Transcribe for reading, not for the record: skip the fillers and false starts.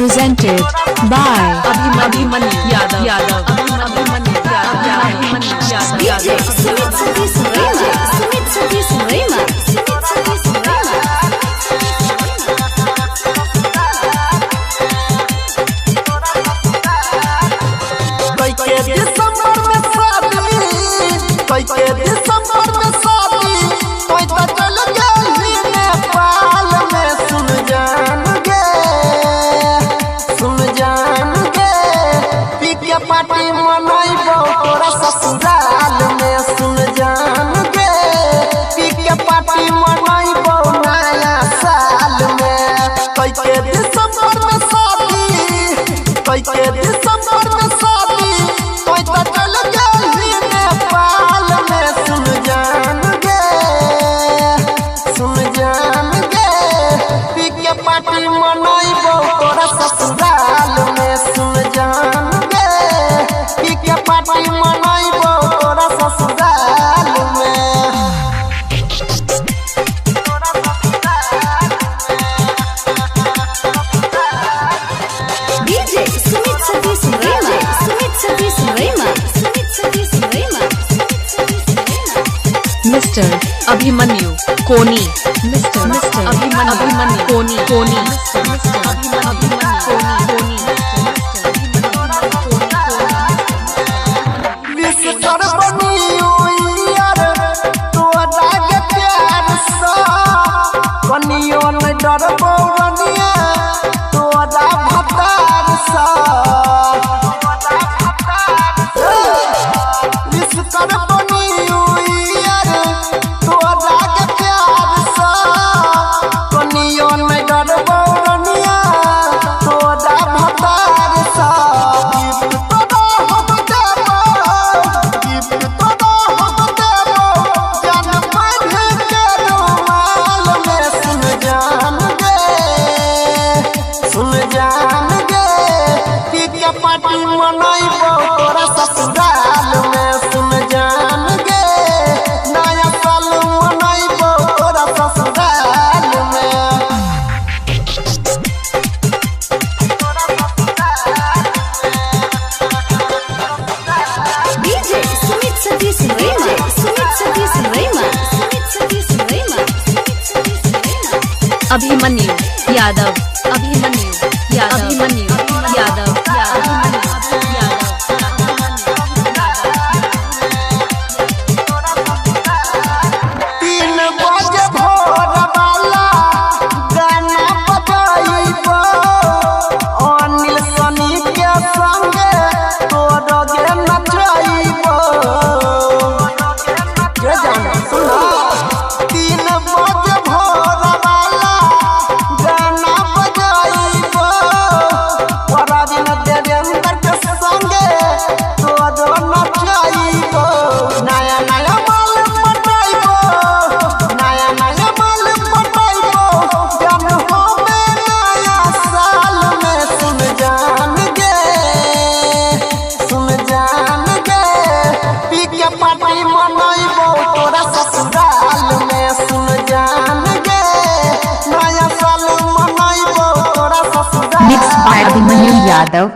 presented by Abhimanyu Yadav DJ Sumit Satish Rema. Sumit Satish Rema. Sumit Satish Rema. दिसंबर में शादी कोई तो चल गई नेपाल में। सुन जान गे पी के पार्टी मनाइबो तोरा ससुराल में। सुन जान गे पी के पार्टी मनाइबो नया साल में। कोई के दिसंबर में शादी कोई तो चल गई नेपाल में। सुन जान गे पी के पार्टी मनाइबो तोरा ससुराल में। सुन जान गे पी के पार्टी मनाइबो तोरा ससुराल में। DJ Sumit Satish Rema. Sumit Satish Rema. Sumit Satish Rema. Mr. Abhimanyu कोनी Mr. अभिमन्यु कोनी मिस्टर बनियो यार तोरा के प्यार सा बनियो न डरबो रनिया तोरा भतार सा। मिस्टर बनियो यार तोरा के प्यार सा बनियो न डरबो रनिया तोरा भतार सा। पार्टी मनाइबो तोरा ससुराल में। सुन जान गे नया साल मनाइबो तोरा ससुराल में। DJ Sumit Satish Rema. Sumit Satish Rema. Sumit Satish Rema. Sumit Satish Rema. Abhimanyu Yadav तीन बजे भोर वाला गाना बजाइबो अनिल सनी के संगे तोरा गे नचाइबो। के जाना सुना 3 बजे भोर वाला गाना बजाइबो पराधीन देवेंद्र के संगे तोरा नचाइबो। नया माल पटाइबो जब होवे नया साल में। सुन जान गे पी के पार्टी मनाइबो तोरा ससुराल में। सुन जान गे नया साल मनाइबो तोरा ससुराल Mixed by Abhimanyu Yadav.